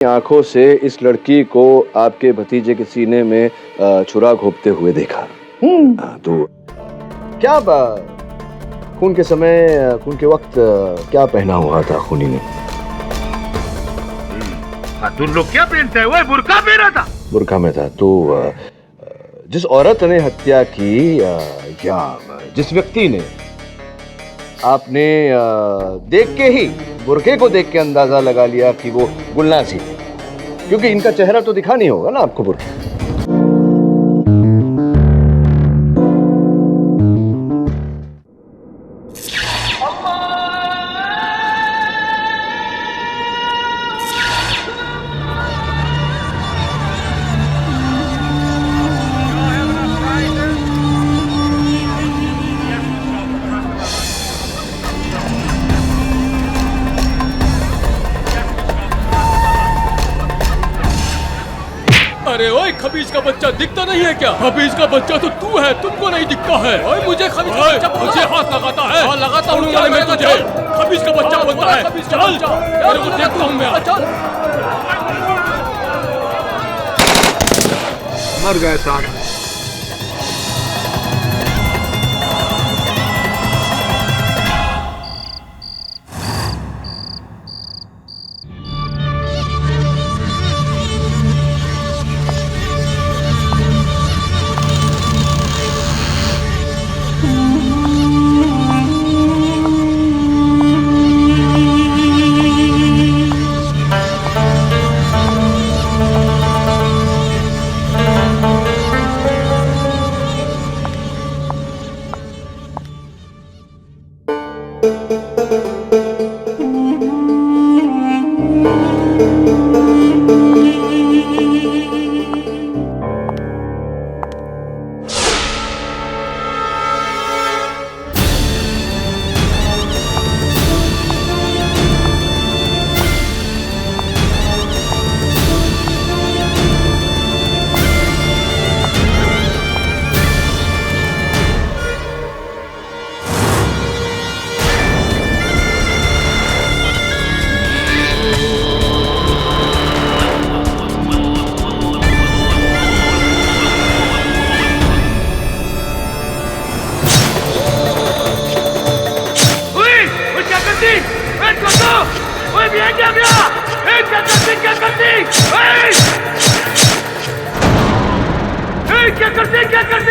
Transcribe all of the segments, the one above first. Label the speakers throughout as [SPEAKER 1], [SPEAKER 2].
[SPEAKER 1] आंखों से इस लड़की को आपके भतीजे के सीने में छुरा घोंपते हुए देखा। तो क्या खून के समय, खून के वक्त क्या पहना हुआ था खूनी ने?
[SPEAKER 2] बहादुर लोग क्या पहनते हैं? वो बुर्का पहना था।
[SPEAKER 1] बुर्का में था। तो जिस औरत ने हत्या की या जिस व्यक्ति ने, आपने देख के ही, बुर्के को देख के अंदाजा लगा लिया कि वो गुलनाज ही, क्योंकि इनका चेहरा तो दिखा नहीं होगा ना आपको बुर्के।
[SPEAKER 3] अरे ओए, खबीज का बच्चा दिखता नहीं है क्या? खबीज का बच्चा तो तू है, तुमको नहीं दिखता है। ओए मुझे खबीज का बच्चा मुझे हाथ लगाता है। हाँ लगाता हूँ मैं तुझे। खबीज का बच्चा बोलता है। चल तेरे को देखता हूँ मैं। चल।
[SPEAKER 2] मर गए सारा। क्या करते?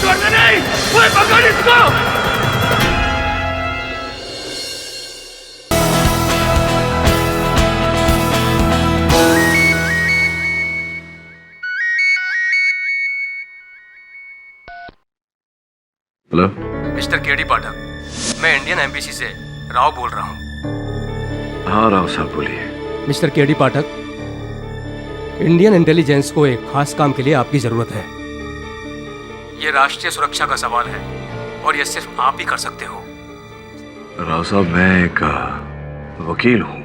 [SPEAKER 2] छोड़ना नहीं, पकड़ इसको।
[SPEAKER 1] हेलो
[SPEAKER 3] मिस्टर केडी पाठक, मैं इंडियन एम्बेसी से राव बोल रहा हूँ।
[SPEAKER 1] हाँ राव साहब बोलिए।
[SPEAKER 3] मिस्टर केडी पाठक, इंडियन इंटेलिजेंस को एक खास काम के लिए आपकी जरूरत है। ये राष्ट्रीय सुरक्षा का सवाल है और ये सिर्फ आप ही कर सकते हो।
[SPEAKER 1] राव साहब मैं एक वकील हूँ।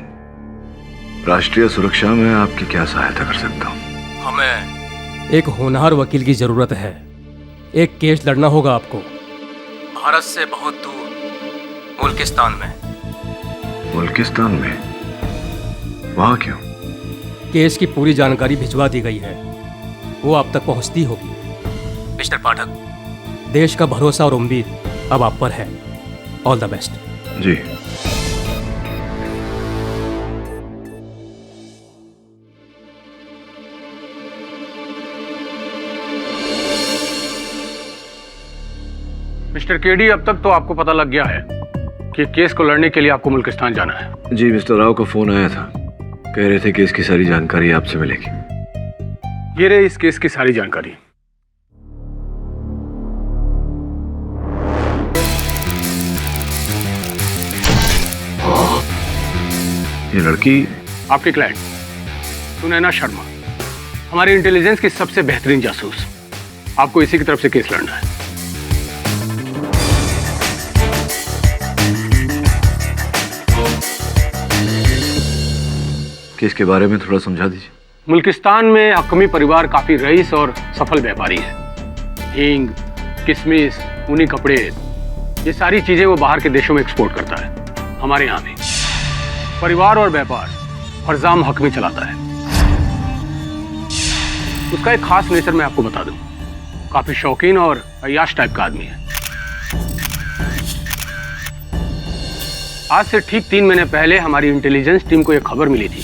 [SPEAKER 1] राष्ट्रीय सुरक्षा में आपकी क्या सहायता कर सकता हूँ?
[SPEAKER 3] हमें एक होनहार वकील की जरूरत है। एक केस लड़ना होगा आपको, भारत से बहुत दूर मुल्किस्तान में।
[SPEAKER 1] मुल्किस्तान में? वहाँ क्यों?
[SPEAKER 3] केस की पूरी जानकारी भिजवा दी गई है, वो आप तक पहुंचती होगी। मिस्टर पाठक, देश का भरोसा और उम्मीद अब आप पर है। All the best.
[SPEAKER 1] जी।
[SPEAKER 2] मिस्टर केडी, अब तक तो आपको पता लग गया है कि केस को लड़ने के लिए आपको मुल्किस्तान जाना है।
[SPEAKER 1] जी, मिस्टर राव का फोन आया था, कह रहे थे कि इसकी सारी जानकारी आपसे मिलेगी।
[SPEAKER 2] ये रही इस केस की सारी जानकारी।
[SPEAKER 1] ये लड़की
[SPEAKER 2] आपकी क्लाइंट सुनैना शर्मा, हमारी इंटेलिजेंस की सबसे बेहतरीन जासूस। आपको इसी की तरफ से केस लड़ना है।
[SPEAKER 1] केस के बारे में थोड़ा समझा दीजिए।
[SPEAKER 2] मुल्किस्तान में हक्मी परिवार काफी रईस और सफल व्यापारी है। हींग, किशमिश, ऊनी कपड़े, ये सारी चीजें वो बाहर के देशों में एक्सपोर्ट करता है, हमारे यहाँ भी। परिवार और व्यापार फरजाम हक में चलाता है। उसका एक खास नेचर मैं आपको बता दूं, काफी शौकीन और अय्याश टाइप का आदमी है। आज से ठीक 3 महीने पहले हमारी इंटेलिजेंस टीम को यह खबर मिली थी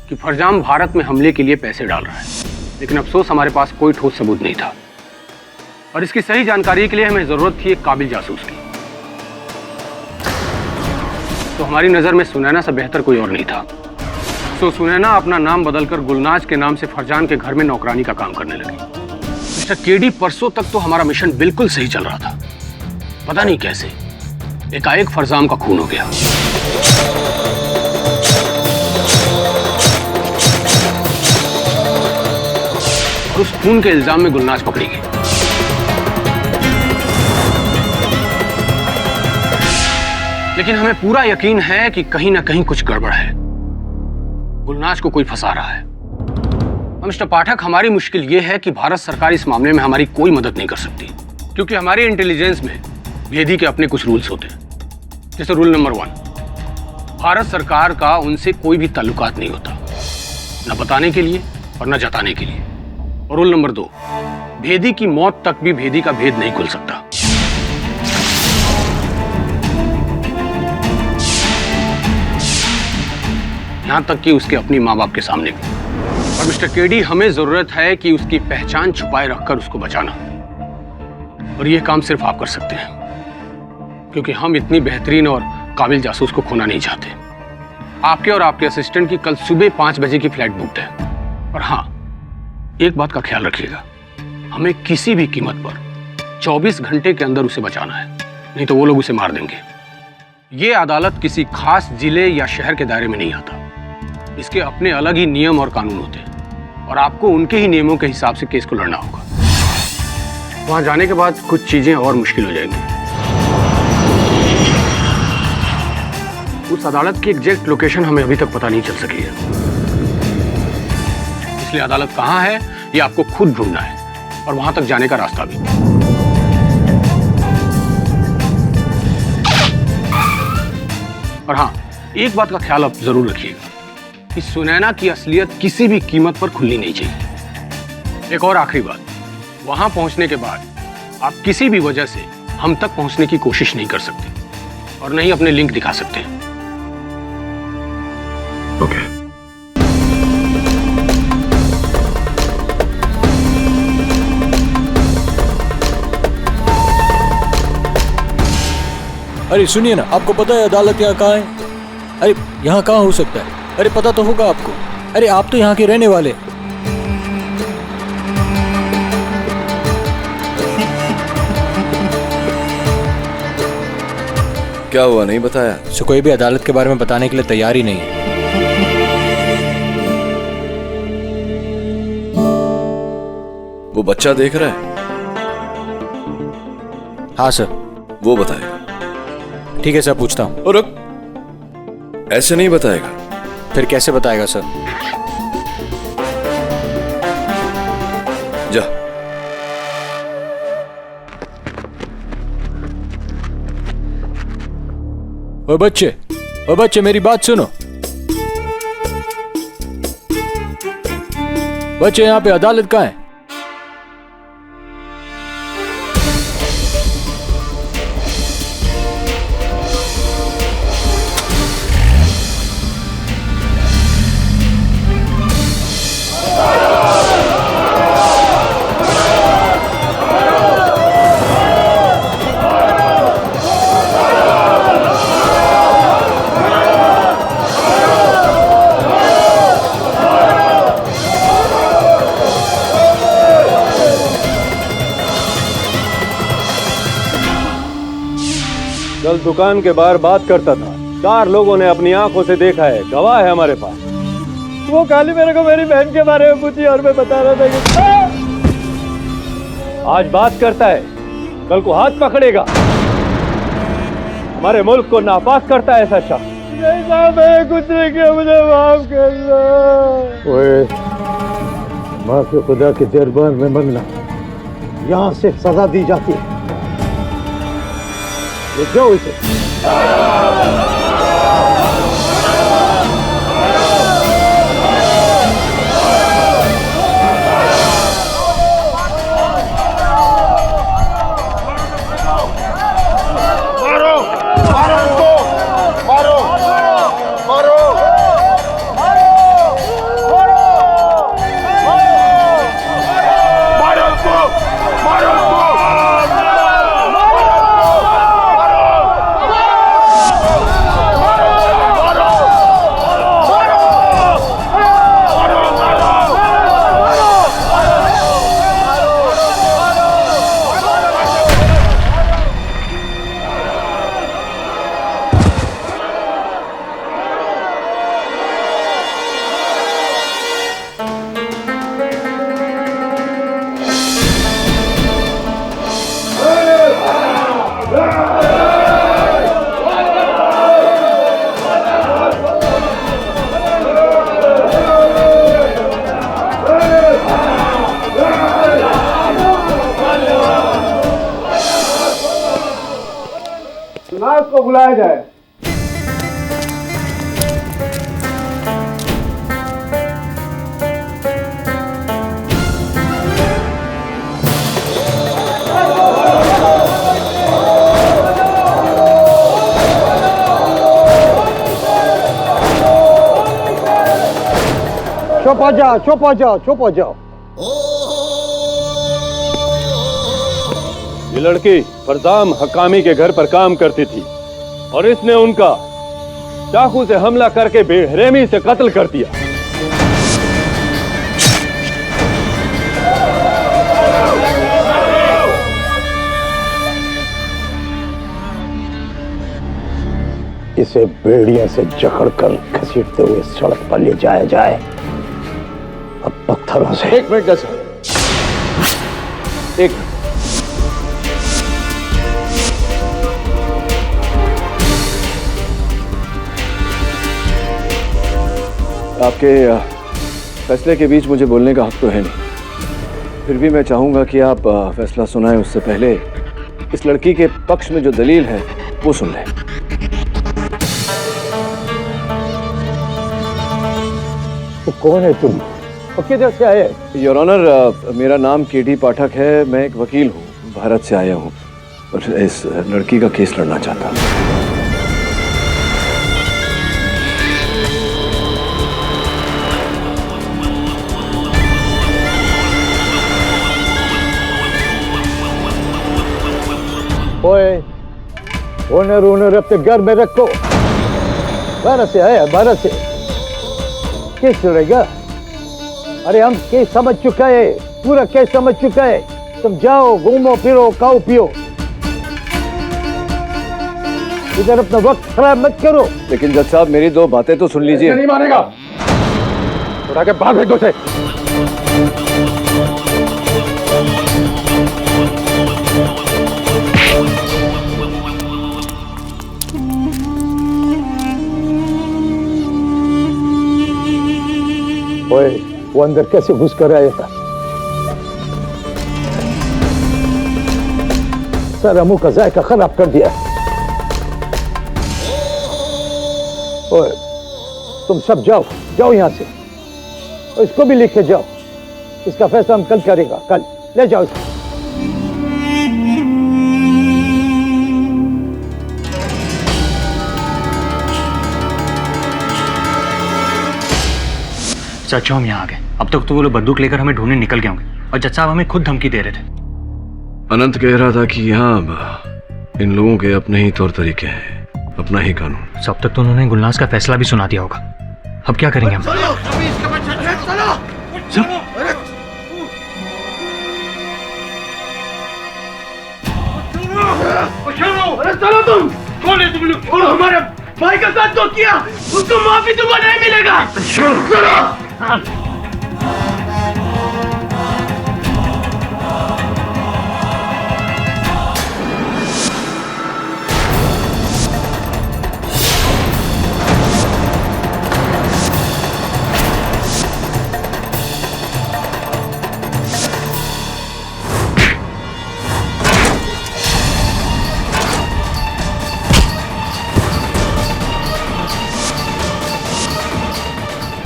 [SPEAKER 2] कि फरजाम भारत में हमले के लिए पैसे डाल रहा है, लेकिन अफसोस हमारे पास कोई ठोस सबूत नहीं था। और इसकी सही जानकारी के लिए हमें जरूरत थी एक काबिल जासूस की। तो हमारी नजर में सुनैना से बेहतर कोई और नहीं था। तो सुनैना अपना नाम बदलकर गुलनाज के नाम से फरजान के घर में नौकरानी का काम करने लगी। मिस्टर केडी, परसों तक तो हमारा मिशन बिल्कुल सही चल रहा था। पता नहीं कैसे एकाएक फरजाम का खून हो गया। और उस खून के इल्जाम में गुलनाज पकड़ी गई। लेकिन हमें पूरा यकीन है कि कहीं ना कहीं कुछ गड़बड़ है। गुलनाज को कोई फंसा रहा है। मिस्टर पाठक, हमारी मुश्किल यह है कि भारत सरकार इस मामले में हमारी कोई मदद नहीं कर सकती, क्योंकि हमारी इंटेलिजेंस में भेदी के अपने कुछ रूल्स होते हैं। जैसे रूल नंबर 1, भारत सरकार का उनसे कोई भी ताल्लुकात नहीं होता, न बताने के लिए और न जताने के लिए। और रूल नंबर 2, भेदी की मौत तक भी भेदी का भेद नहीं खुल सकता। यहां तक कि उसके अपनी मां बाप के सामने भी। और मिस्टर केडी, हमें जरूरत है कि उसकी पहचान छुपाए रखकर उसको बचाना। और यह काम सिर्फ आप कर सकते हैं, क्योंकि हम इतनी बेहतरीन और काबिल जासूस को खोना नहीं चाहते। आपके और आपके असिस्टेंट की कल सुबह 5 बजे की फ्लाइट बुक्ड है। और हाँ, एक बात का ख्याल रखिएगा, हमें किसी भी कीमत पर 24 घंटे के अंदर उसे बचाना है, नहीं तो वो लोग उसे मार देंगे। ये अदालत किसी खास जिले या शहर के दायरे में नहीं आता। इसके अपने अलग ही नियम और कानून होते हैं, और आपको उनके ही नियमों के हिसाब से केस को लड़ना होगा। वहां जाने के बाद कुछ चीजें और मुश्किल हो जाएंगी। उस अदालत की एग्जैक्ट लोकेशन हमें अभी तक पता नहीं चल सकी है, इसलिए अदालत कहां है ये आपको खुद ढूंढना है, और वहां तक जाने का रास्ता भी। और हाँ, एक बात का ख्याल आप जरूर रखिएगा कि सुनैना की असलियत किसी भी कीमत पर खुलनी नहीं चाहिए। एक और आखिरी बात, वहां पहुंचने के बाद आप किसी भी वजह से हम तक पहुंचने की कोशिश नहीं कर सकते, और नहीं अपने लिंक दिखा सकते। ओके।
[SPEAKER 3] अरे सुनिए ना, आपको पता है अदालत यहाँ कहाँ है? अरे यहाँ कहाँ हो सकता है? अरे पता तो होगा आपको। अरे आप तो यहाँ के रहने वाले।
[SPEAKER 1] क्या हुआ, नहीं बताया?
[SPEAKER 3] सो कोई भी अदालत के बारे में बताने के लिए तैयार ही नहीं है।
[SPEAKER 1] वो बच्चा देख रहा है?
[SPEAKER 3] हाँ सर।
[SPEAKER 1] वो बताएगा।
[SPEAKER 3] ठीक है सर, पूछता हूँ।
[SPEAKER 1] और ऐसे नहीं बताएगा।
[SPEAKER 3] फिर कैसे बताएगा सर?
[SPEAKER 1] जा।
[SPEAKER 3] ओ बच्चे मेरी बात सुनो। बच्चे, यहाँ पे अदालत कहाँ है?
[SPEAKER 4] कल दुकान के बाहर बात करता था, 4 लोगों ने अपनी आंखों से देखा है, गवाह है हमारे पास। वो काली मेरे को मेरी बहन के बारे में पूछी और मैं बता रहा था कि आज बात करता है, कल को हाथ पकड़ेगा। हमारे मुल्क को नापाक करता है ऐसा शख्स। नहीं साहब, मैं कुछ नहीं किया, मुझे माफ करना। ओए, माफी खुदा के दरबार में मांगना, यहाँ से सजा दी जाती है। ले जाओ इसे। को बुलाया जाए। चुप हो जाओ, चुप हो जाओ, चुप हो जाओ।
[SPEAKER 5] ये लड़की फरजाम हकामी के घर पर काम करती थी और इसने उनका चाकू से हमला करके बेरहमी से कत्ल कर दिया।
[SPEAKER 4] इसे बेड़ियों से जकड़कर घसीटते हुए सड़क पर ले जाया जाए। अब पत्थरों से।
[SPEAKER 1] एक मिनट सर, एक मिनट। आपके फैसले के बीच मुझे बोलने का हक तो है नहीं, फिर भी मैं चाहूंगा कि आप फैसला सुनाएं उससे पहले इस लड़की के पक्ष में जो दलील है वो सुन लें।
[SPEAKER 4] तो कौन है तुम और किधर से आए?
[SPEAKER 1] योर ऑनर, मेरा नाम केडी पाठक है। मैं एक वकील हूँ, भारत से आया हूँ और इस लड़की का केस लड़ना चाहता हूँ।
[SPEAKER 4] ओए, ओनर अपने घर में रखो। भारत से आया, भारत से केस लड़ेगा? अरे हम केस समझ चुका है, पूरा केस समझ चुका है। तुम जाओ, घूमो फिरो, खाओ पियो, इधर अपना वक्त खराब मत करो।
[SPEAKER 1] लेकिन जज साहब, मेरी दो बातें तो सुन लीजिए।
[SPEAKER 5] नहीं मानेगा, उठा के बाहर फेंक दो उसे।
[SPEAKER 4] ओए, वो अंदर कैसे घुस कर आया था? सारा मुंह का जायका खराब कर दिया। ओए, तुम सब जाओ, जाओ यहां से। और इसको भी लेके जाओ। इसका फैसला हम कल करेगा, कल। ले जाओ इसको।
[SPEAKER 6] चाचा, हम यहाँ आ गए। अब तक तो वो लोग बंदूक लेकर हमें ढूंढने निकल गए होंगे और जज साहब हमें खुद धमकी दे रहे थे।
[SPEAKER 1] अनंत कह रहा था कि यहाँ इन लोगों के अपने ही तौर तरीके हैं, अपना ही कानून।
[SPEAKER 6] सब तक तो उन्होंने गुलनाज का फैसला भी सुना दिया होगा। अब क्या करेंगे हम?
[SPEAKER 3] अरे चलो तुम! कौन है तुम लोग? और हमारे भाई का साथ जो किया उसको माफी तुमको नहीं मिलेगा। चलो!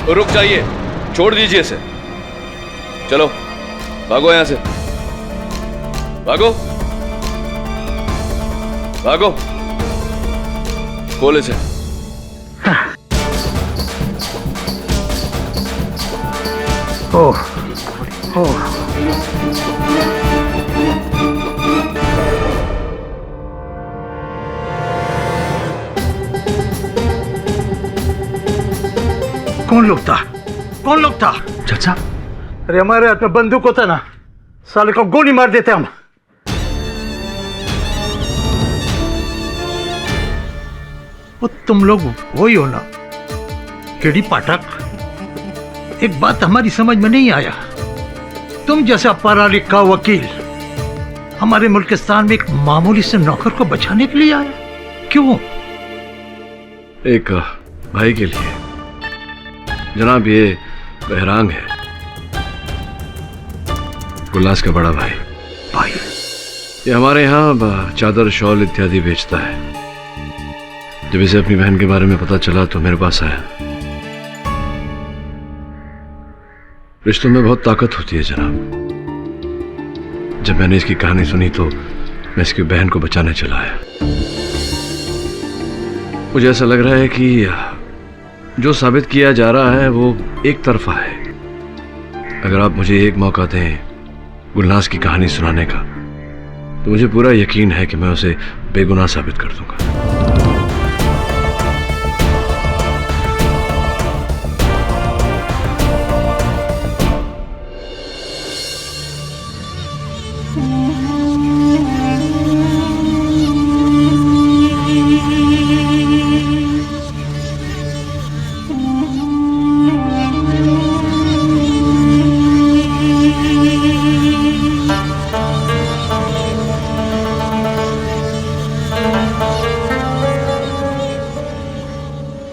[SPEAKER 1] रुक जाइए, छोड़ दीजिए इसे। चलो भागो यहां से, भागो भागो, खोल इसे।
[SPEAKER 4] ओह ओह, कौन लोग था? कौन लोग था?
[SPEAKER 6] चाचा,
[SPEAKER 4] अरे हमारे हाथ में बंदूक होता ना, साले को गोली मार देते हम। वो तुम लोग वही हो ना, केडी पाठक? एक बात हमारी समझ में नहीं आया, तुम जैसा पढ़ा लिखा वकील हमारे मुल्किस्तान में एक मामूली से नौकर को बचाने के लिए आया, क्यों?
[SPEAKER 1] एक भाई के लिए जनाब, ये बहरांग है, गुलनाज का बड़ा भाई।
[SPEAKER 4] भाई?
[SPEAKER 1] ये हमारे यहाँ चादर शॉल इत्यादि बेचता है। जब इसे अपनी बहन के बारे में पता चला तो मेरे पास आया। रिश्तों में बहुत ताकत होती है जनाब। जब मैंने इसकी कहानी सुनी तो मैं इसकी बहन को बचाने चला आया। मुझे ऐसा लग रहा है कि जो साबित किया जा रहा है वो एक तरफा है। अगर आप मुझे एक मौका दें गुलनाज की कहानी सुनाने का, तो मुझे पूरा यकीन है कि मैं उसे बेगुनाह साबित कर दूंगा।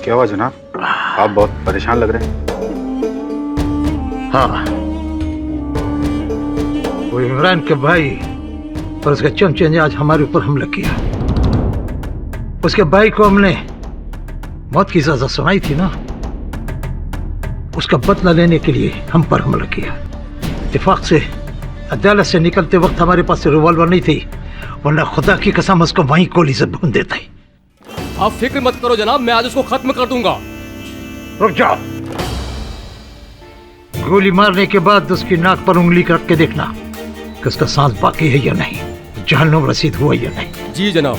[SPEAKER 7] क्या हुआ जनाब? आप बहुत परेशान लग रहे हैं।
[SPEAKER 4] हाँ, वो इमरान के भाई और उसके चमचे ने आज हमारे ऊपर हमला किया। उसके भाई को हमने मौत की सजा सुनाई थी ना, उसका बदला लेने के लिए हम पर हमला किया। इत्तेफाक से अदालत से निकलते वक्त हमारे पास रिवॉल्वर नहीं थी, वरना खुदा की कसम उसको वहीं गोली से भून देता ही।
[SPEAKER 3] आप फिक्र मत करो जनाब, मैं आज उसको खत्म कर दूंगा।
[SPEAKER 4] रुक जाओ, गोली मारने के बाद उसकी नाक पर उंगली रख के देखना कि उसका सांस बाकी है या नहीं, जहन्नुम रसीद हुआ या नहीं।
[SPEAKER 3] जी जनाब।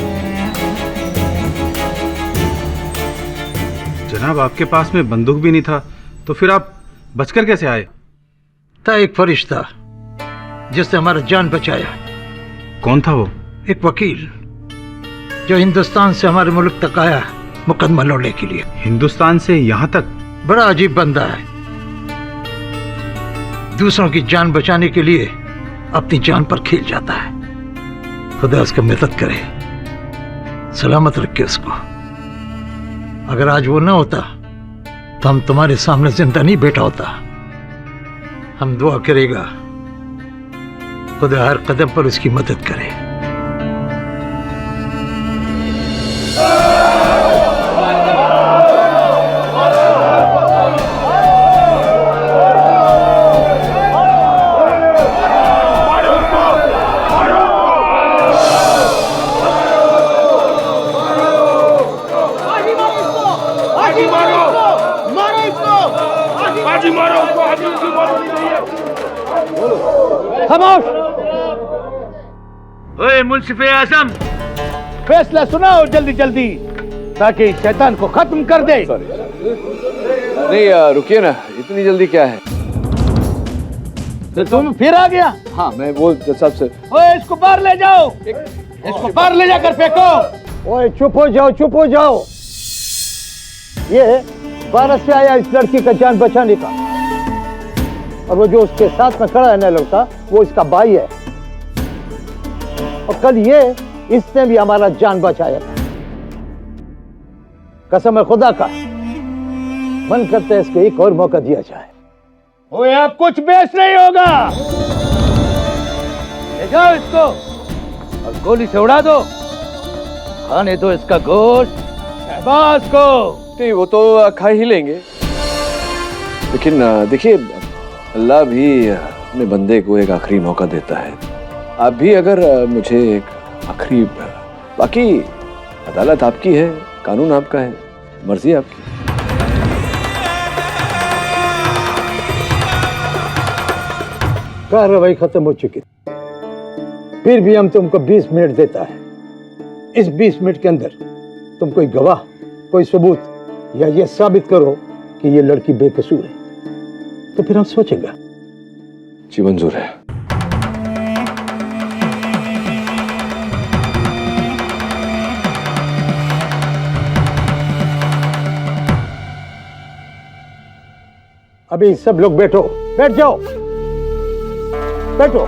[SPEAKER 7] जनाब आपके पास में बंदूक भी नहीं था, तो फिर आप बचकर कैसे आए?
[SPEAKER 4] था एक फरिश्ता जिसने हमारा जान बचाया।
[SPEAKER 7] कौन था वो?
[SPEAKER 4] एक वकील जो हिंदुस्तान से हमारे मुल्क तक आया मुकदमा लड़ने के लिए।
[SPEAKER 7] हिंदुस्तान से यहाँ तक?
[SPEAKER 4] बड़ा अजीब बंदा है, दूसरों की जान बचाने के लिए अपनी जान पर खेल जाता है। खुदा उसका मदद करे, सलामत रखे उसको। अगर आज वो ना होता तो हम तुम्हारे सामने जिंदा नहीं बैठा होता। हम दुआ करेगा खुदा हर कदम पर उसकी मदद करे।
[SPEAKER 8] खामोश! ओए मुंसिफ आजम, फैसला सुनाओ जल्दी जल्दी, ताकि शैतान को खत्म कर दे।
[SPEAKER 1] नहीं रुकिए ना, इतनी जल्दी क्या है?
[SPEAKER 8] तो तुम फिर आ गया?
[SPEAKER 1] हाँ, मैं वो जज साहब से।
[SPEAKER 8] ओए इसको बाहर ले जाओ, इसको बाहर ले जाकर फेंको।
[SPEAKER 4] ओए चुप हो जाओ, चुप हो जाओ। ये भारत से आया इस लड़की का जान बचाने का, और वो जो उसके साथ में खड़ा है ना लड़का, वो इसका भाई है। और कल ये इसने भी हमारा जान बचाया था। कसम है खुदा का, मन करता है इसको एक और मौका दिया जाए।
[SPEAKER 8] ओए अब कुछ बेस नहीं होगा, ले जाओ इसको और गोली से उड़ा दो। खाने दो इसका गोश्त शहबाज को।
[SPEAKER 1] नहीं, वो तो खा ही लेंगे। लेकिन देखिए, अल्लाह भी अपने बंदे को एक आखिरी मौका देता है। आप भी अगर मुझे एक आखिरी, बाकी अदालत आपकी है, कानून आपका है, मर्जी आपकी।
[SPEAKER 4] कार्रवाई खत्म हो चुकी, फिर भी हम तुमको 20 मिनट देता है। इस 20 मिनट के अंदर तुम कोई गवाह, कोई सबूत या ये साबित करो कि ये लड़की बेकसूर है, तो फिर हम सोचेंगे।
[SPEAKER 1] जी मंजूर है।
[SPEAKER 4] अभी सब लोग बैठो, बैठ जाओ, बैठो।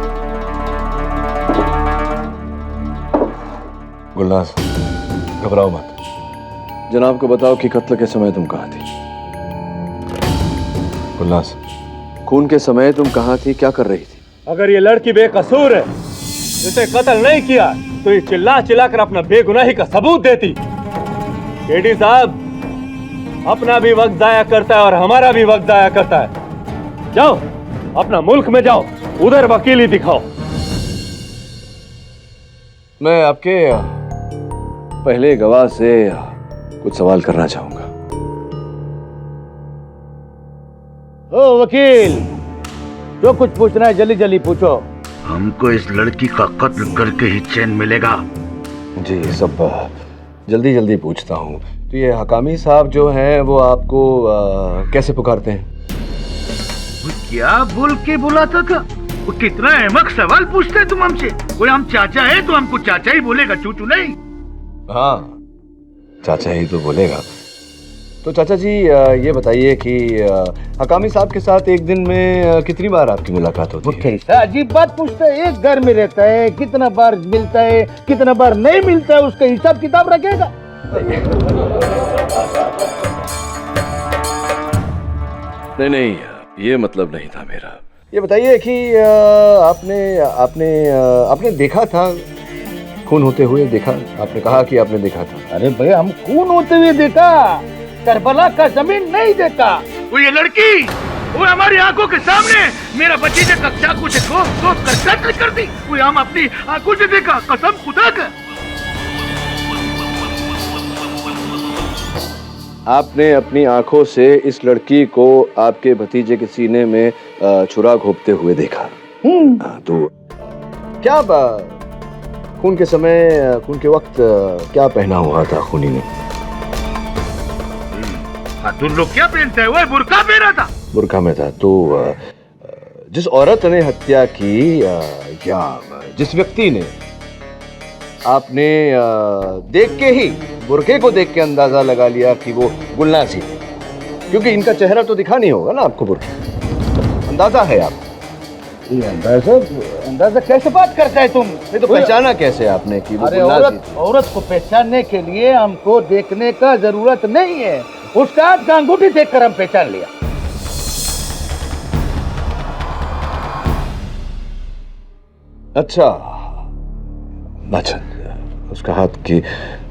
[SPEAKER 1] गुलनाज, घबराओ मत। जनाब को बताओ कि कत्ल के समय तुम कहाँ थी। गुलनाज, खून के समय तुम कहाँ थी, क्या कर रही थी?
[SPEAKER 5] अगर ये लड़की बेकसूर है, इसे कत्ल नहीं किया, तो ये चिल्ला चिल्ला कर अपना बेगुनाही का सबूत देती। केडी साहब अपना भी वक्त जाया करता है और हमारा भी वक्त जाया करता है। जाओ अपना मुल्क में जाओ, उधर वकीली दिखाओ।
[SPEAKER 1] मैं आपके पहले गवाह से कुछ सवाल करना चाहूंगा।
[SPEAKER 8] ओ वकील, जो कुछ पूछना है जल्दी जल्दी पूछो।
[SPEAKER 9] हमको इस लड़की का कत्ल करके ही चैन मिलेगा।
[SPEAKER 1] जी सब जल्दी जल्दी पूछता हूँ। तो ये हकामी साहब जो हैं वो आपको कैसे पुकारते हैं?
[SPEAKER 9] वो क्या बोल के बुलाता था? वो कितना अहमक सवाल पूछते हैं तुम हमसे। कोई हम चाचा है तो हमको चाचा ही बोलेगा, चूचू नहीं।
[SPEAKER 1] हाँ, चाचा ही तो बोलेगा। तो चाचा जी ये बताइए कि हकामी साहब के साथ एक दिन में कितनी बार आपकी मुलाकात होती है?
[SPEAKER 8] कैसा अजीब बात पूछता है। एक घर में रहता है, कितना बार मिलता है, कितना बार नहीं मिलता है, उसका हिसाब किताब रखेगा।
[SPEAKER 1] नहीं, ये मतलब नहीं था मेरा। ये बताइए कि आपने आपने आपने देखा था खून होते हुए? देखा, आपने कहा कि आपने देखा था।
[SPEAKER 8] अरे भाई, हम खून होते हुए देखा, करबला का जमीन नहीं देखा।
[SPEAKER 9] वो ये लड़की वो हमारी आंखों के सामने मेरा भतीजा का चाकू से ठोक कर कत्ल कर दी। वो हम अपनी आंखों से देखा, कसम खुदा का।
[SPEAKER 1] आपने अपनी आंखों से इस लड़की को आपके भतीजे के सीने में छुरा घोंपते हुए देखा। तो क्या खून के समय, खून के वक्त क्या पहना हुआ था खूनी ने?
[SPEAKER 9] तुम लोग क्या पहनते हैं? वो बुर्का पहना था।
[SPEAKER 1] बुर्का में था। तो जिस औरत ने हत्या की या जिस व्यक्ति ने, आपने देख के ही, बुर्के को देख के अंदाजा लगा लिया कि वो गुलनाज ही है, क्योंकि इनका चेहरा तो दिखा नहीं होगा ना आपको बुर्के, अंदाजा है आपको।
[SPEAKER 8] ये अंदाजा कैसे बात करता है तुम?
[SPEAKER 1] नहीं तो पहचाना कैसे आपने कि वो
[SPEAKER 8] अरे
[SPEAKER 1] गुलनाज ही थी?
[SPEAKER 8] औरत को पहचानने के लिए हमको देखने का जरूरत नहीं है, उसका हाथ का अंगूठी देखकर हम पहचान लिया।
[SPEAKER 1] अच्छा, उसका हाथ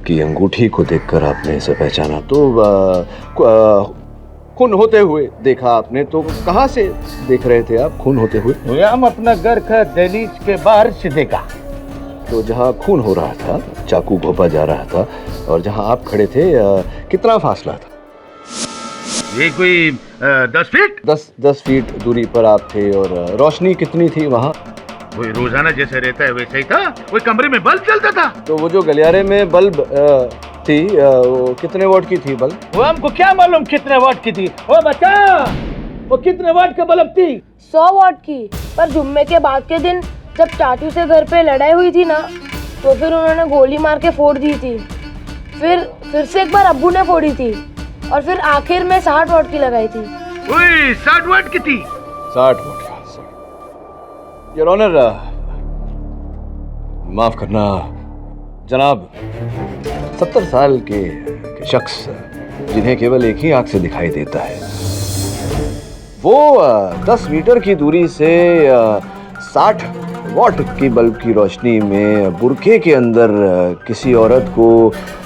[SPEAKER 1] की अंगूठी को देखकर आपने इसे पहचाना। तो खून होते हुए देखा आपने, तो कहाँ से देख रहे थे आप खून होते हुए?
[SPEAKER 8] हम अपना घर का दहलीज के बाहर से देखा।
[SPEAKER 1] तो जहाँ खून हो रहा था, चाकू घोंपा जा रहा था, और जहाँ आप खड़े थे, कितना फासला था?
[SPEAKER 9] ये कोई 10 फीट?
[SPEAKER 1] 10 फीट दूरी पर आप थे। और रोशनी कितनी थी वहाँ?
[SPEAKER 9] वही रोजाना जैसे रहता है वैसे ही था। वो कमरे में बल्ब चलता था।
[SPEAKER 1] तो वो जो गलियारे में बल्ब थी, वो कितने वाट की थी बल्ब?
[SPEAKER 8] वो हमको क्या मालूम कितने वाट की थी। ओ बच्चा, वो कितने वाट का बल्ब थी?
[SPEAKER 10] 100 वाट की। पर जुम्मे के बाद के दिन जब चाचू से घर पे लड़ाई हुई थी ना, तो फिर उन्होंने गोली मार के फोड़ दी थी। फिर से एक बार अब्बू ने फोड़ी थी, और फिर आखिर में 60 वाट की लगाई थी।
[SPEAKER 9] 60 वाट की थी?
[SPEAKER 1] 60 वाट का। योर ऑनर, माफ करना जनाब, 70 साल के शख्स जिन्हें केवल एक ही आंख से दिखाई देता है, वो 10 मीटर की दूरी से 60 वाट की बल्ब की रोशनी में बुर्के के अंदर किसी औरत को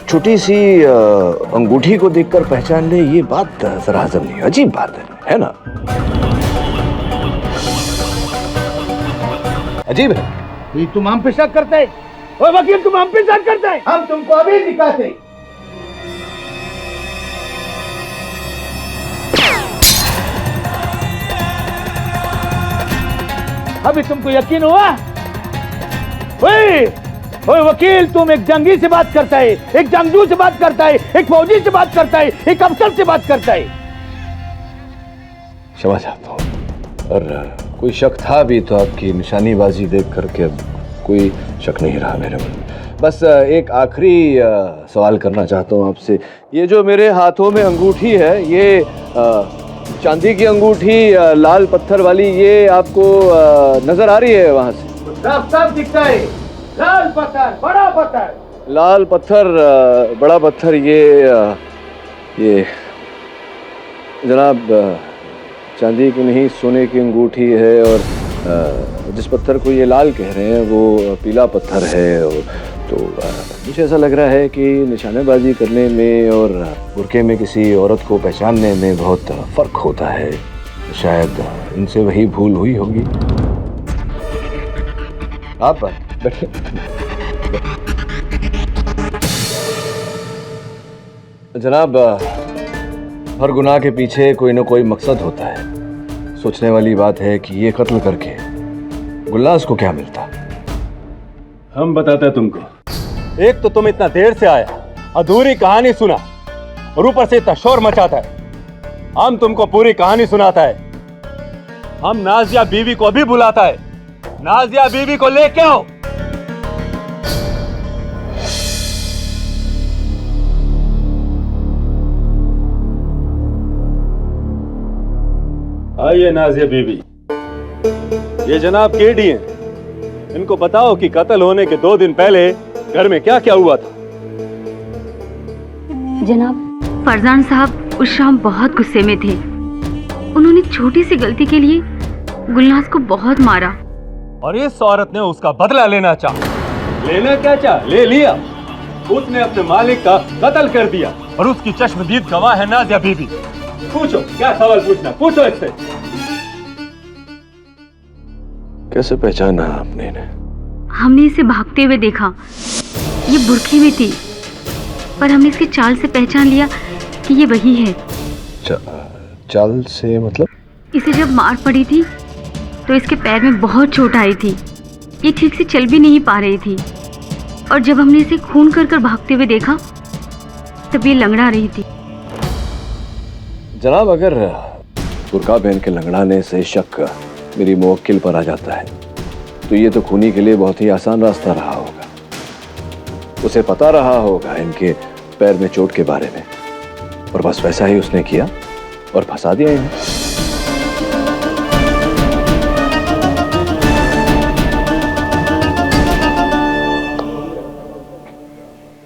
[SPEAKER 1] छोटी सी अंगूठी को देखकर पहचान ले, ये बात जरा हजम नहीं, अजीब बात है ना? अजीब है।
[SPEAKER 8] ये तुम हम पे शक करते? ओए वकील, तुम हम पे शक करते? हम तुमको अभी दिखाते। अभी तुमको यकीन हुआ? ओए वकील, तुम एक जंगी से बात करता है, एक जंगजू से बात करता है, एक फौजी से बात करता है, एक अफसर से बात करता है।
[SPEAKER 1] क्षमा चाहता हूँ, और कोई शक था भी तो आपकी निशानीबाजी देख करके अब कोई शक नहीं रहा मेरे मन में। बस एक आखिरी सवाल करना चाहता हूँ आपसे। ये जो मेरे हाथों में अंगूठी है, ये चांदी की अंगूठी लाल पत्थर वाली, ये आपको नजर आ रही है वहां से?
[SPEAKER 8] साफ साफ दिखता है, लाल पत्थर, बड़ा पत्थर।
[SPEAKER 1] लाल पत्थर, बड़ा पत्थर, ये जनाब चांदी की नहीं, सोने की अंगूठी है, और जिस पत्थर को ये लाल कह रहे हैं वो पीला पत्थर है। और तो मुझे ऐसा लग रहा है कि निशानेबाजी करने में और बुरके में किसी औरत को पहचानने में बहुत फर्क होता है। शायद इनसे वही भूल हुई होगी। आप बैठिए। जनाब, हर गुनाह के पीछे कोई ना कोई मकसद होता है। सोचने वाली बात है कि ये कत्ल करके गुलनाज को क्या मिलता?
[SPEAKER 5] हम बताते हैं तुमको। एक तो तुम इतना देर से आया, अधूरी कहानी सुना, और ऊपर से इतना शोर मचाता है। हम तुमको पूरी कहानी सुनाता है। हम नाजिया बीवी को भी बुलाता है। नाजिया बीवी को लेके आओ। आइए नाजिया बीवी, ये जनाब केडी हैं। इनको बताओ कि कत्ल होने के 2 दिन पहले घर में क्या क्या हुआ था।
[SPEAKER 11] जनाब, फरजान साहब उस शाम बहुत गुस्से में थे। उन्होंने छोटी सी गलती के लिए गुलनाज को बहुत मारा,
[SPEAKER 5] और इस औरत ने उसका बदला लेना चाहा। लेना क्या चाहा, ले लिया। उसने अपने मालिक का कत्ल कर दिया, और उसकी चश्मदीद गवाह है नाजिया बीवी। पूछो, क्या सवाल पूछना, पूछो इससे।
[SPEAKER 1] कैसे पहचाना आपने इन्हें?
[SPEAKER 11] हमने इसे भागते हुए देखा। ये बुरखे में थी, पर हमने इसकी चाल से पहचान लिया कि ये वही है।
[SPEAKER 1] चाल से मतलब?
[SPEAKER 11] इसे जब मार पड़ी थी तो इसके पैर में बहुत चोट आई थी। ये ठीक से चल भी नहीं पा रही थी, और जब हमने इसे खून कर कर भागते हुए देखा तब ये लंगड़ा रही थी।
[SPEAKER 1] जनाब, अगर बुर्का पहन के लंगड़ाने से शक मेरी मुवक्किल पर आ जाता है तो ये तो खूनी के लिए बहुत ही आसान रास्ता रहा होगा। उसे पता रहा होगा इनके पैर में चोट के बारे में, और बस वैसा ही उसने किया और फंसा दिया इन्हें।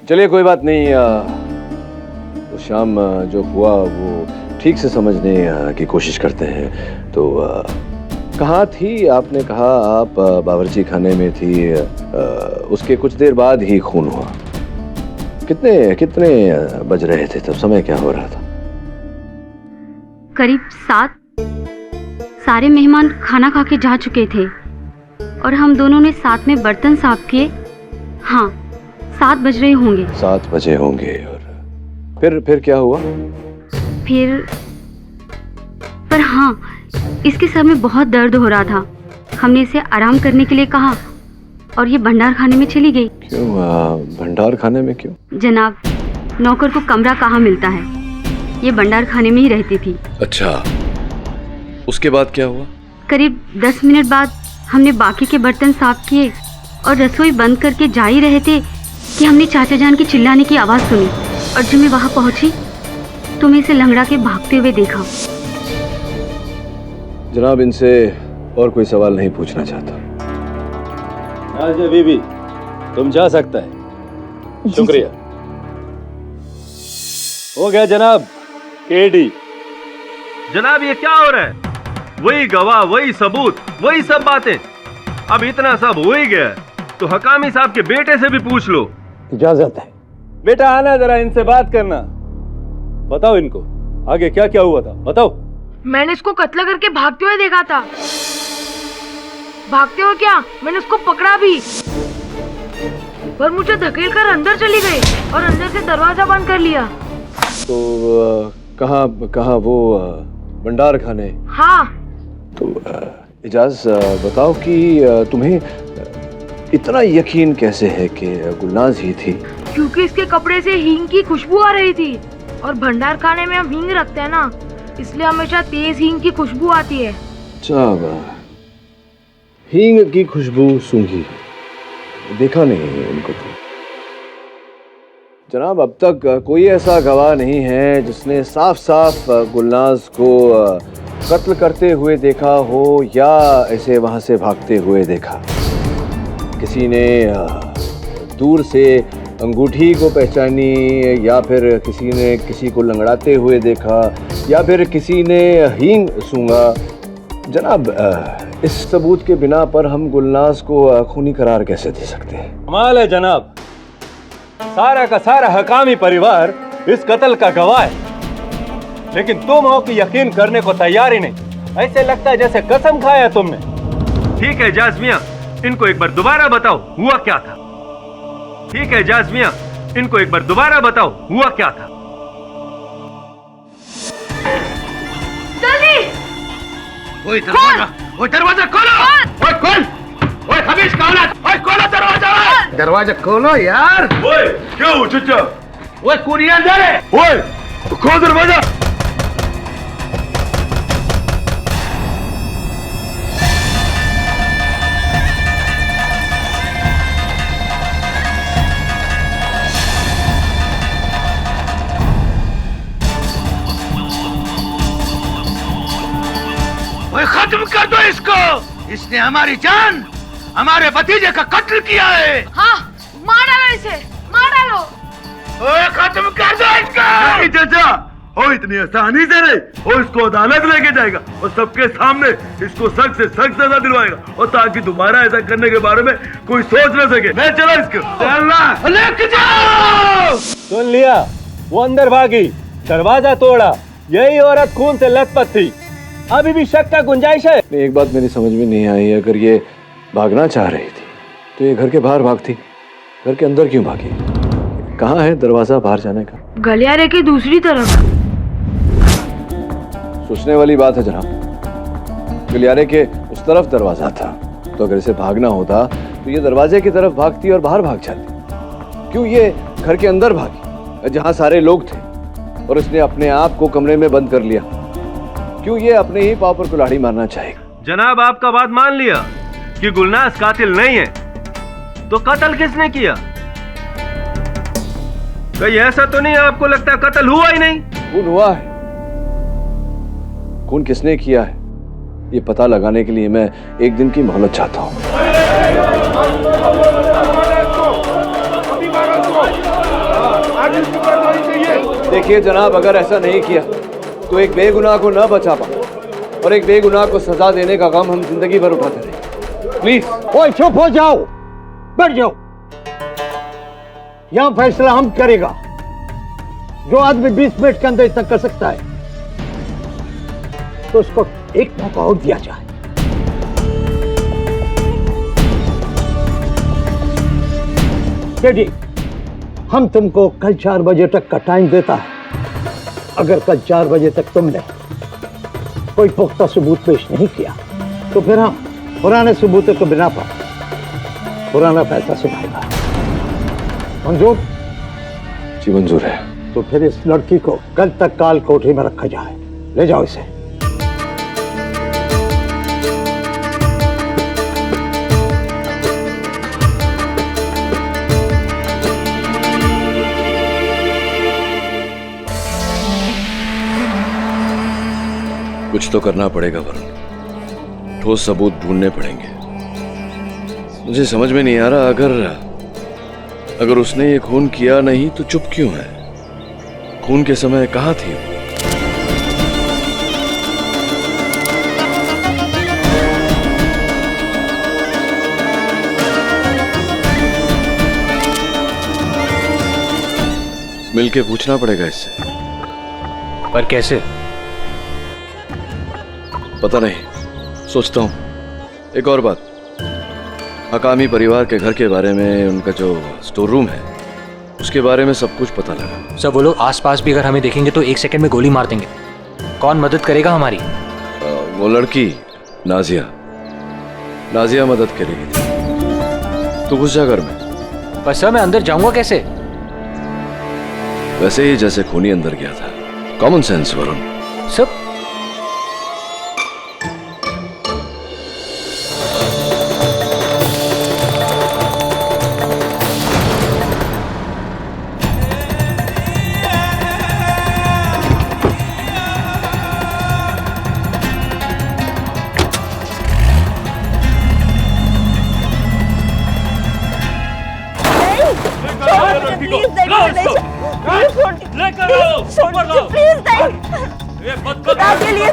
[SPEAKER 1] चलिए, कोई बात नहीं। उस शाम जो हुआ वो ठीक से समझने की कोशिश करते हैं। तो कहाँ थी? आपने कहा आप बावर्ची खाने में थी। उसके कुछ देर बाद ही खून हुआ। कितने बज रहे थे तब? समय क्या हो रहा था?
[SPEAKER 11] करीब 7। सारे मेहमान खाना खा के जा चुके थे, और हम दोनों ने साथ में बर्तन साफ किए। हाँ, 7 बज रहे होंगे।
[SPEAKER 1] 7 बजे होंगे। और फिर क्या हुआ?
[SPEAKER 11] पर हाँ, इसके सर में बहुत दर्द हो रहा था। हमने इसे आराम करने के लिए कहा, और ये भंडार खाने में चली गई।
[SPEAKER 1] क्यों? भंडार खाने में क्यों?
[SPEAKER 11] जनाब, नौकर को कमरा कहाँ मिलता है, ये भंडार खाने में ही रहती थी।
[SPEAKER 1] अच्छा, उसके बाद क्या हुआ?
[SPEAKER 11] करीब 10 मिनट बाद हमने बाकी के बर्तन साफ किए और रसोई बंद करके जा ही रहे थे कि हमने चाचा जान की चिल्लाने की आवाज़ सुनी, और जब मैं वहाँ पहुँची तो मैं इसे लंगड़ा के भागते हुए देखा।
[SPEAKER 1] जनाब, इनसे और कोई सवाल नहीं पूछना चाहता।
[SPEAKER 5] नाजिया बीबी, तुम जा सकता है। शुक्रिया। हो गया जनाब। केडी।
[SPEAKER 12] जनाब, ये क्या हो रहा है? वही गवाह, वही सबूत, वही सब बातें। अब इतना सब हो ही गया तो हकामी साहब के बेटे से भी पूछ लो।
[SPEAKER 4] इजाजत है।
[SPEAKER 5] बेटा आना जरा, इनसे बात करना। बताओ इनको आगे क्या क्या हुआ था, बताओ।
[SPEAKER 10] मैंने इसको कत्ल करके भागते हुए देखा था। भागते हुए क्या, मैंने उसको पकड़ा भी, पर मुझे धकेल कर अंदर चली गई और अंदर से दरवाजा बंद कर लिया।
[SPEAKER 1] तो कहाँ वो भंडार खाने?
[SPEAKER 10] हाँ।
[SPEAKER 1] तो इजाज बताओ कि तुम्हें इतना यकीन कैसे है कि गुलनाज ही थी?
[SPEAKER 10] क्योंकि इसके कपड़े से हींग की खुशबू आ रही थी, और भंडार खाने में हम हींग रखते हैं ना, इसलिए हमेशा तेज हींग की खुशबू आती है।
[SPEAKER 1] हींग की खुशबू सूंघी, देखा नहीं इनको तो। जनाब, अब तक कोई ऐसा गवाह नहीं है जिसने साफ साफ गुलनाज को कत्ल करते हुए देखा हो या ऐसे वहां से भागते हुए देखा। किसी ने दूर से अंगूठी को पहचानी, या फिर किसी ने किसी को लंगड़ाते हुए देखा, या फिर किसी ने हींग सूंघा। जनाब, इस सबूत के बिना पर हम गुलनाज को खूनी करार कैसे दे सकते हैं?
[SPEAKER 5] कमाल है जनाब, सारा का सारा हकामी परिवार इस कत्ल का गवाह है, लेकिन तुम हो कि यकीन करने को तैयार ही नहीं। ऐसे लगता है जैसे कसम खाया तुमने।
[SPEAKER 12] ठीक है इजाज मियां, इनको एक बार दोबारा बताओ हुआ क्या था। ठीक है इजाज मियां, इनको एक बार दोबारा बताओ हुआ क्या था।
[SPEAKER 10] जल्दी!
[SPEAKER 9] ओए दरवाजा खोलो! ओए खोल! ओए खबीज का औलाद! ओए खोलो दरवाजा! दरवाजा खोलो यार!
[SPEAKER 12] ओए क्या हुआ चचा?
[SPEAKER 9] ओए कौन अंदर है?
[SPEAKER 12] ओए खोल दरवाजा!
[SPEAKER 9] ओए खत्म कर दो इसको! इसने हमारी जान, हमारे भतीजे का कत्ल किया है।
[SPEAKER 10] हाँ, मार डालो इसे, मार डालो।
[SPEAKER 9] ओए खत्म कर दो इसको!
[SPEAKER 12] नहीं चाचा, ओ इतनी आसानी से नहीं, वो इसको अदालत लेके जाएगा और सबके सामने इसको सख्त से सख्त सजा दिलवाएगा, और ताकि दोबारा ऐसा करने के बारे में कोई सोच न सके। मैं चला इसको। चलना,
[SPEAKER 9] लेके जाओ!
[SPEAKER 5] सुन लिया, वो अंदर भागी, दरवाजा तोड़ा, यही औरत खून से लथपथ थी। अभी भी शक का गुंजाइश है।
[SPEAKER 1] एक बात मेरी समझ में नहीं आई, अगर ये भागना चाह रही थी तो ये घर के बाहर भागती, घर के अंदर क्यों भागी? कहाँ है दरवाजा बाहर जाने का?
[SPEAKER 10] गलियारे की दूसरी तरफ।
[SPEAKER 1] सोचने वाली बात है जनाब, गलियारे के उस तरफ दरवाजा था, तो अगर इसे भागना होता तो ये दरवाजे की तरफ भागती और बाहर भाग जाती। क्यों ये घर के अंदर भागी जहाँ सारे लोग थे, और इसने अपने आप को कमरे में बंद कर लिया? क्यों ये अपने ही पाँव पर कुल्हाड़ी मारना चाहेगा?
[SPEAKER 12] जनाब, आपका बात मान लिया कि गुलनाज कातिल नहीं है, तो कत्ल किसने किया? कहीं ऐसा तो नहीं आपको लगता कत्ल हुआ ही नहीं?
[SPEAKER 1] खून हुआ है। खून किसने किया है ये पता लगाने के लिए मैं एक दिन की मोहलत चाहता हूँ। देखिए जनाब, अगर ऐसा नहीं किया तो एक बेगुनाह को न बचा पाए, और एक बेगुनाह को सजा देने का गम हम जिंदगी भर उठाते रहे। प्लीज।
[SPEAKER 4] ओए चुप हो जाओ, बैठ जाओ। यहां फैसला हम करेगा। जो आदमी 20 मिनट के अंदर इतना कर सकता है तो उसको एक मौका और दिया जाए। टेडी, हम तुमको कल 4 बजे तक का टाइम देता है। अगर कल 4 बजे तक तुमने कोई पुख्ता सबूत पेश नहीं किया तो फिर हम पुराने सबूतों के बिना पर पुराना फैसला सुनाएगा। मंजूर?
[SPEAKER 1] जी मंजूर है।
[SPEAKER 4] तो फिर इस लड़की को कल तक काल कोठरी में रखा जाए। ले जाओ इसे।
[SPEAKER 1] कुछ तो करना पड़ेगा वरुण, ठोस सबूत ढूंढने पड़ेंगे। मुझे समझ में नहीं आ रहा, अगर उसने ये खून किया नहीं तो चुप क्यों है? खून के समय कहाँ थी वो? मिलके पूछना पड़ेगा इससे।
[SPEAKER 6] पर कैसे?
[SPEAKER 1] पता नहीं, सोचता हूँ। एक और बात, हकामी परिवार के घर के बारे में, उनका जो स्टोर रूम है उसके बारे में सब कुछ पता लगा।
[SPEAKER 6] सर वो लोग आसपास भी अगर हमें देखेंगे तो 1 सेकंड में गोली मार देंगे। कौन मदद करेगा हमारी?
[SPEAKER 1] वो लड़की नाजिया मदद करेगी। तू घुस जा घर में।
[SPEAKER 6] पर सर मैं अंदर जाऊंगा कैसे?
[SPEAKER 1] वैसे ही जैसे खूनी अंदर गया था। Common sense Varun.
[SPEAKER 6] सब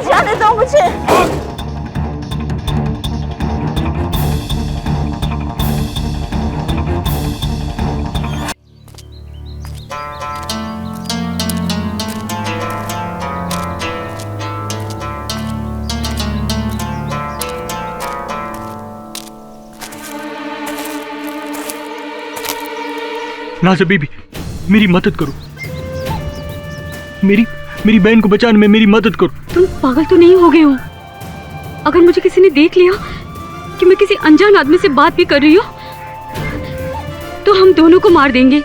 [SPEAKER 13] जाने दो मुझे।
[SPEAKER 3] नाज़ा बीबी, मेरी मदद करो। मेरी बहन को बचाने में मेरी मदद करो।
[SPEAKER 11] तुम पागल तो नहीं हो गए हो? अगर मुझे किसी ने देख लिया कि मैं किसी अनजान आदमी से बात भी कर रही हूँ तो हम दोनों को मार देंगे।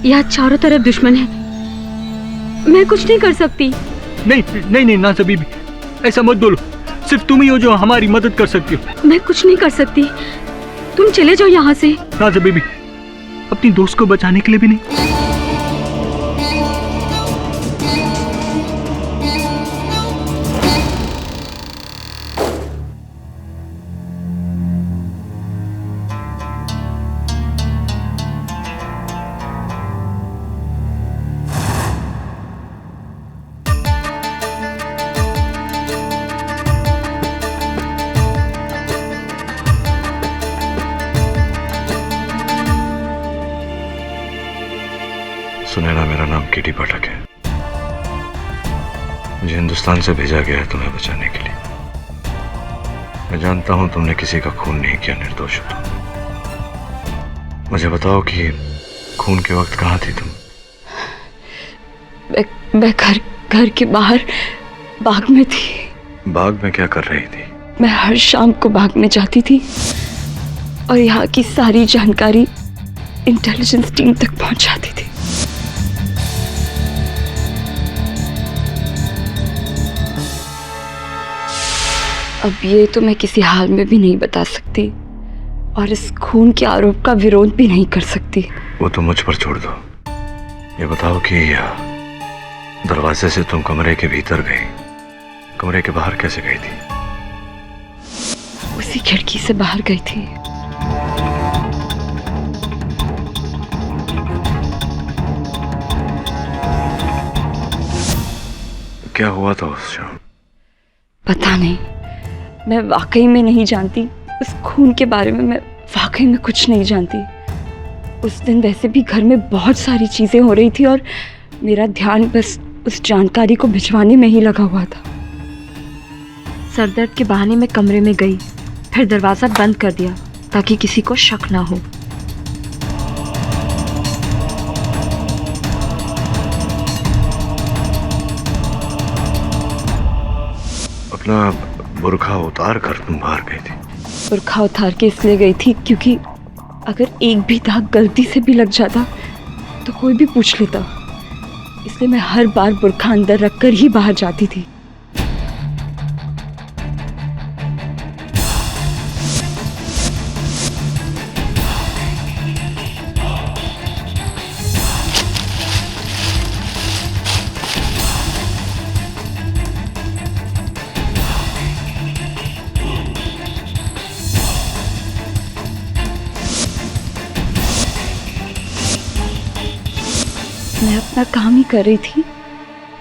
[SPEAKER 11] यहाँ चारों तरफ दुश्मन है, मैं कुछ नहीं कर सकती।
[SPEAKER 3] नहीं नाज़ा बीबी, ऐसा मत बोलो। सिर्फ तुम ही हो जो हमारी मदद कर सकती हो।
[SPEAKER 11] मैं कुछ नहीं कर सकती, तुम चले जाओ यहाँ से।
[SPEAKER 3] नाज़ा बीबी, अपनी दोस्त को बचाने के लिए भी नहीं।
[SPEAKER 1] सुनैना, मेरा नाम केडी पाठक है। मुझे हिंदुस्तान से भेजा गया है तुम्हें बचाने के लिए। मैं जानता हूं तुमने किसी का खून नहीं किया, निर्दोष हो तुम। मुझे बताओ कि खून के वक्त कहाँ थी तुम?
[SPEAKER 11] मैं घर के बाहर बाग में थी।
[SPEAKER 1] बाग में क्या कर रही थी?
[SPEAKER 11] मैं हर शाम को बाग में जाती थी और यहाँ की सारी जानकारी इंटेलिजेंस टीम तक पहुंचाती थी। अब ये तो मैं किसी हाल में भी नहीं बता सकती और इस खून के आरोप का विरोध भी नहीं कर सकती।
[SPEAKER 1] वो तो मुझ पर छोड़ दो। ये बताओ कि दरवाजे से तुम कमरे के भीतर गई, कमरे के बाहर कैसे गई थी?
[SPEAKER 11] उसी खिड़की से बाहर गई थी।
[SPEAKER 1] क्या हुआ था उस शाम?
[SPEAKER 11] पता नहीं, मैं वाकई में नहीं जानती। उस खून के बारे में मैं वाकई में कुछ नहीं जानती। उस दिन वैसे भी घर में बहुत सारी चीजें हो रही थी और मेरा ध्यान बस उस जानकारी को भिजवाने में ही लगा हुआ था। सरदर्द के बहाने मैं कमरे में गई, फिर दरवाजा बंद कर दिया ताकि किसी को शक ना हो।
[SPEAKER 1] अपना बुर्खा उतार कर तुम बाहर गई थी?
[SPEAKER 11] बुर्खा उतार के इसलिए गई थी क्योंकि अगर एक भी दाग गलती से भी लग जाता तो कोई भी पूछ लेता। इसलिए मैं हर बार बुर्खा अंदर रखकर ही बाहर जाती थी। मैं अपना काम ही कर रही थी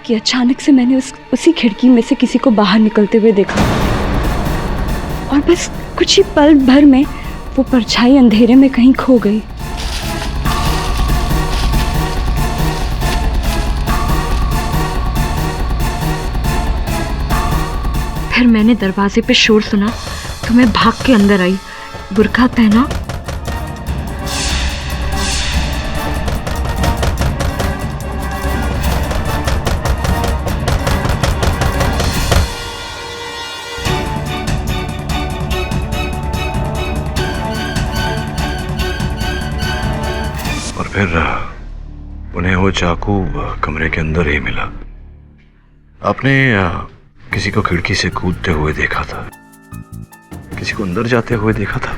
[SPEAKER 11] कि अचानक से मैंने उसी खिड़की में से किसी को बाहर निकलते हुए देखा और बस कुछ ही पल भर में वो परछाई अंधेरे में कहीं खो गई।
[SPEAKER 14] फिर मैंने दरवाजे पे शोर सुना तो मैं भाग के अंदर आई, बुर्का पहना
[SPEAKER 1] और फिर उन्हें वो चाकू कमरे के अंदर ही मिला। आपने किसी को खिड़की से कूदते हुए देखा था, किसी को अंदर जाते हुए देखा था।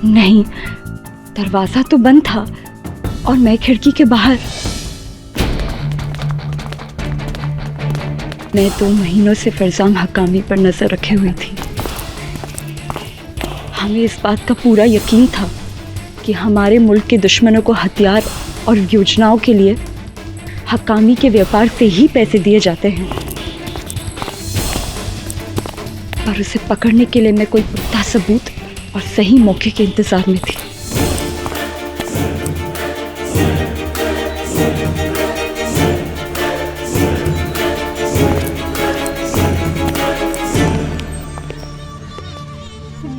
[SPEAKER 14] नहीं, दरवाजा तो बंद था और मैं खिड़की के बाहर। मैं 2 महीनों से फरजाम हकामी पर नजर रखे हुई थी। हमें इस बात का पूरा यकीन था कि हमारे मुल्क के दुश्मनों को हथियार और योजनाओं के लिए हकामी के व्यापार से ही पैसे दिए जाते हैं, पर उसे पकड़ने के लिए मैं कोई पुख्ता सबूत और सही मौके के इंतजार में थी।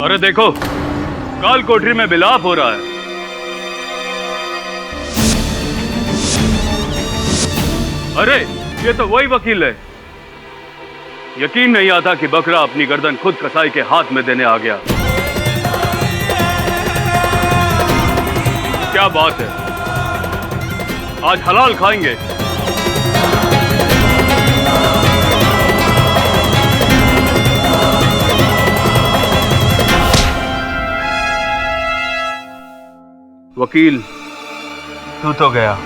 [SPEAKER 12] अरे देखो, काल कोठरी में विलाप हो रहा है। अरे ये तो वही वकील है। यकीन नहीं आता कि बकरा अपनी गर्दन खुद कसाई के हाथ में देने आ गया। क्या बात है, आज हलाल खाएंगे। वकील, तू तो गया।